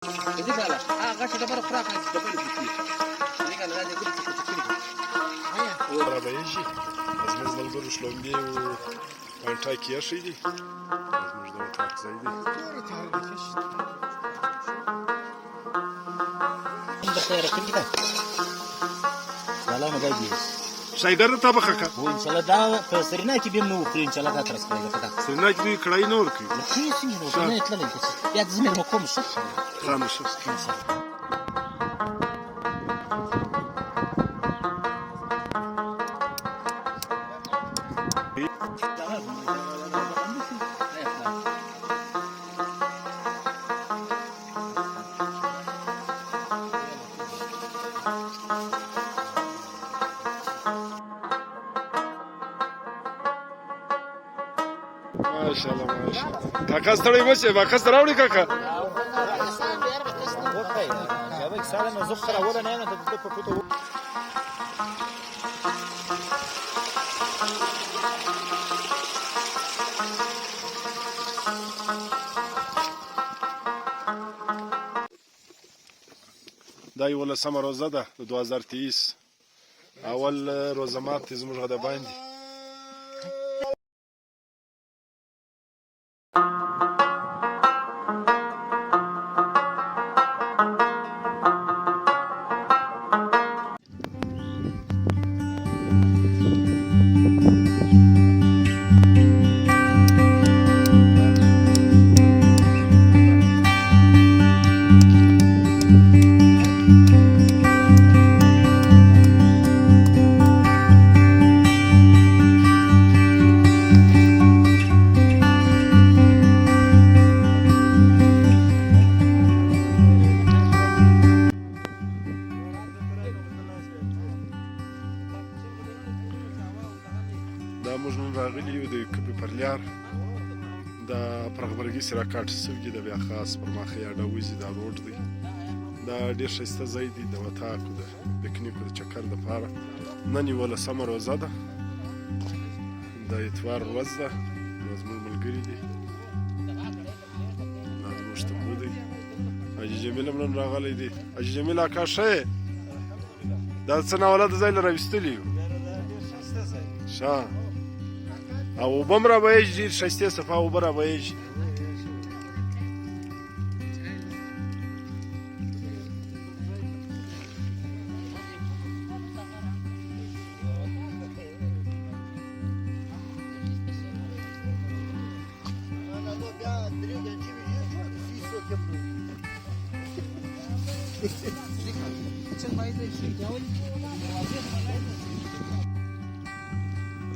دې کاله هغه چې ډبره خراق نه ډبره دي دې کاله دا دې ګل څه څه کړی را بهیږي زموږ ملګرو شلومبې او پانټاکي ایښی دي زموږ د وطاق ځای دی بخیر کړی دا سلام علیکم شایګر ته بخښه و ان شاء الله دا په سرینا کې به نو خوري ان شاء الله دا تر سره ده سرینا کې دوی کړای نه ورکوي خو یې څنګه نو نه تللی یا د زمیر مقام شو خامه شو ماشاءالله ماشاءالله کاکا ستړی مشه باکس راوړي کاکا دا 11مه روزه ده د 2023 اول روزه ماتې زموږ غدا باندې دا موږ نن راغلي یو د کپې پر لار د پرغبرګي سراکاټ سوګي د بیا خاص پر ماخه یا ډوزي دا روډ دی دا ډېر ښایسته ځای دی د وطاقو د پکنیکو د چکر دپاره نن 11مه روزه ده د اتوار ورځ ده دا زموږ ملګري دي دا زموږ تمو دی حاجي جمیل هم نن راغلی دی حاجي جمیل اکا ښه یې دا څه ناوله د ځای له راویستلي یو ښه او اوبه هم رابهیږي ډېر ښایستې صفا اوبه رابهیږي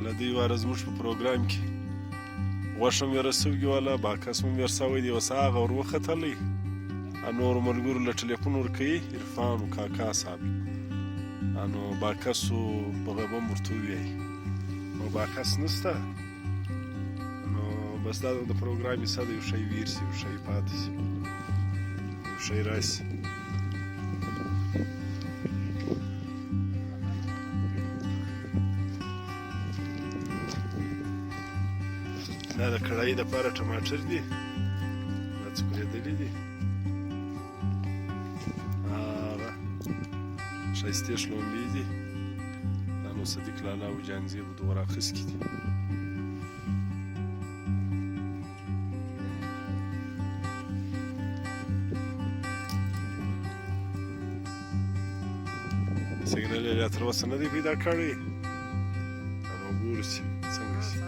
له دې واره زموږ په پروګرام کې غوښه مې رسوږي والا باکس مې ورسوی دی اوس هغه ور وختلی نورو ملګرو له ټلیفون ورکوي عرفان و کاکا صاحب نو باکسو په غیبه هم ورته ووایي نو باکس نسته نو بس دا د پروګرام کیسه ده یو شی ویر سي یو شی پاتې سي یو شی راسي دا د کړایي دپاره ټماټر دي دا څکورېدلي دي هغه ښایستې شلومبې دي دا نو صدیق لالا او جانزیب دوه راخیستي دي سګنل یې تر اوسه نه دی پیدا کړی نو ګورو چې څنګه شي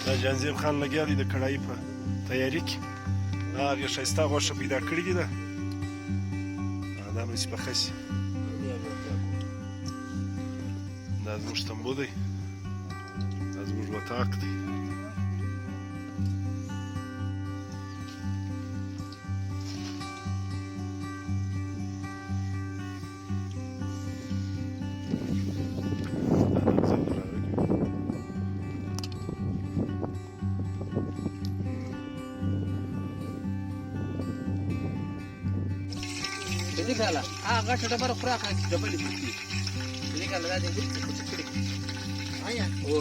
دا جهانزیب خان لګیا دی د کړایي په تیاري کې هغې ښایسته غوښه پیدا کړې دي ده دا بسې پخه شي دا زموږ تنبو دی دا زموږ وطاق دی دې کاله هغه غټه ډبره خوراک ډبلې پکې دې کاله دا دې څه کړی آیا او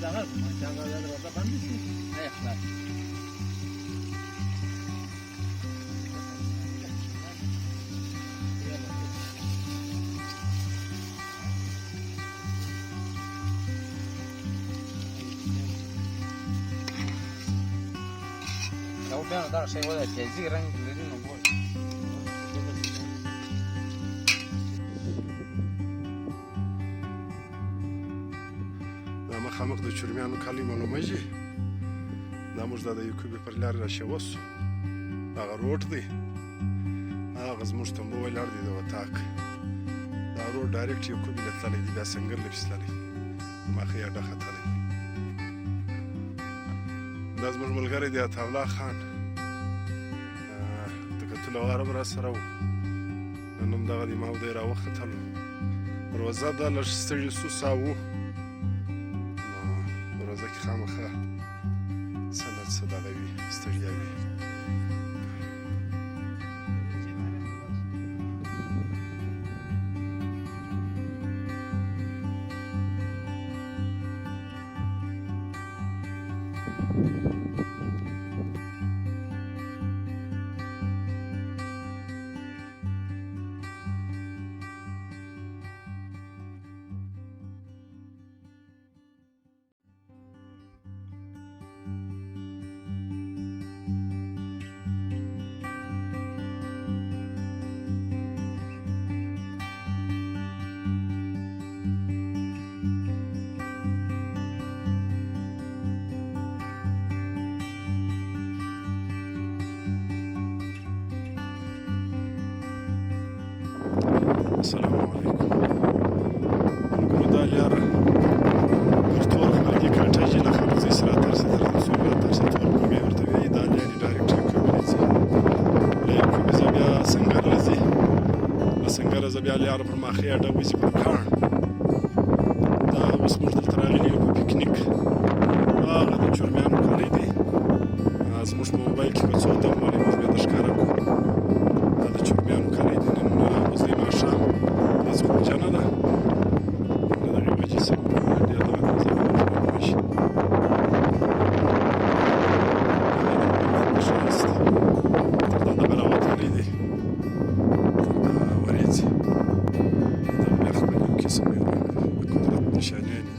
دا غږ ما چې هغه دروازه بندې شي هی خلاص یو بیا نو دغه شی وده تیزي رنګ لري نو ګورئ مخامخ د چرمیانو کلی معلومیږي دا موږ د یوکوبې پر لارې راشوسو هغه روډ دی هغه زموږ تنبو ولاړ دی د وطاق دا روډ ډایرکټ یوکوبې له تللی دی بیا سنګر له پسې تللی مخې یې ډخه تللی دا زموږ ملګری دی عطاالله خان د کتلو عرب را سره و نن هم دغه دی ما دی راوختلو روزه دا لږ ستړي سو ساه و روزه کې خامخا څه نه څه دغه وي ستړیا وي السلام علیکم ملګرو دا لاره پر تور غبرګي کاټېجي له خانزۍ سره ترسي تر څو بیا ترسي تور کومې ورته وایي دا لارې ډایرکټ یوکوبې ځي له یوکوبې ځه بیا سنګر له ځي له سنګره ځه بیا لاره پر ماښۍ اډه وځي پر کاڼ دا اوس موږ دلته راغلي یو په پکنیک هغه د چرمیانو کلی دی زموږ په موبایل کې که څو دم ولې موږ بیا در ښکاره کړو دا د چرمیانو کلی دی نن اوس دی ماښام هېڅ خوجه نه ده له دغې وجې څه ډېر دغه نظر وشي ښایسته تر دا دغه راوتلی دی تر دا ورېځې دا بیا خپل یو قسم یو د قدرت نشانیانې دي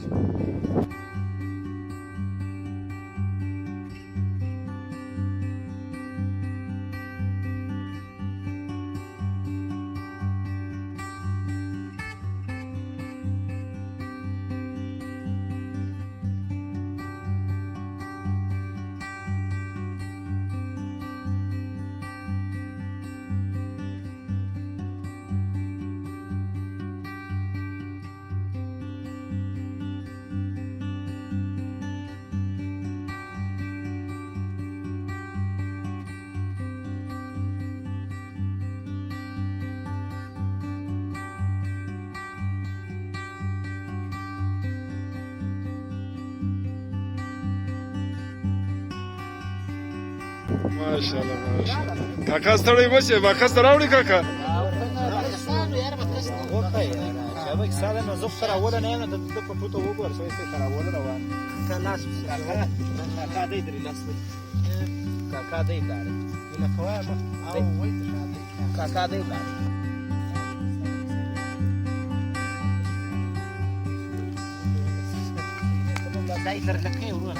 ماشاءالله ماشاءالله کاکا ستړی مشه باکس ته راوړي کاکا شبك سالم نزوف ترى ولا نايم تدق فوتو وقور سوي ترى ولا روان كلاس كاكا ديدري لاصلي كاكا ديداري الى كوام او ويت كاكا ديداري دايدر لكي وروح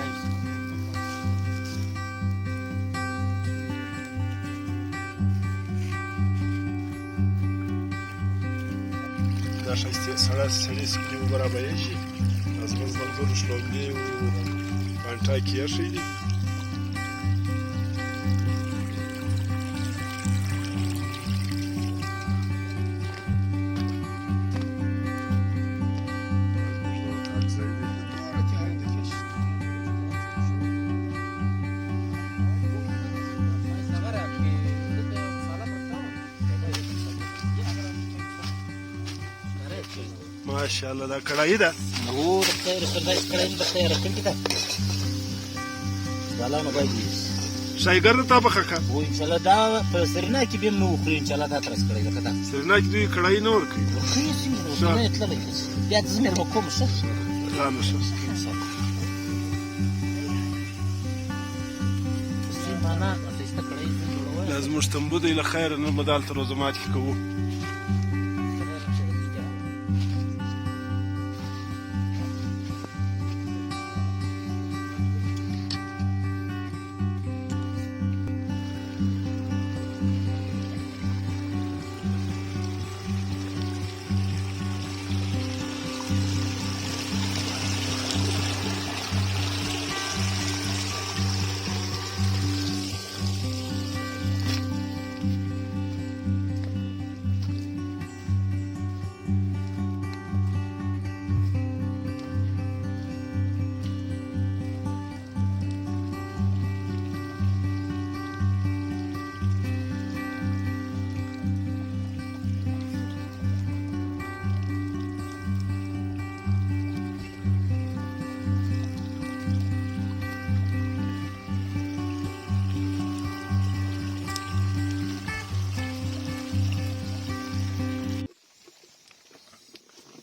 دا ښایستې سړې سپینې اوبه رابهیږي دا زموږ ملګرو شلومبې او بانټاکي ایښی دي ماشاءالله دا کړایي ده نور خير خدای کړین د خیر کړی ده سلام باندې شایګر ته بخه کا و ان شاء الله دا په سرنا کې به نو خو ان شاء الله دا ترس کړی ده کته سرنا کې دوی کړایي نه ورکوي نه تللی بیا د زمیر مکوم شه رانه شه سیمانا استه کړی جوړول لازم مشتمبو دی له خیر نه مدال تر روزمات کې کوو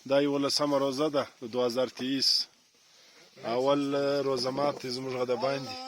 دا 11مه روزه ده د 2023 اول روزه ماتې زموږ د باندې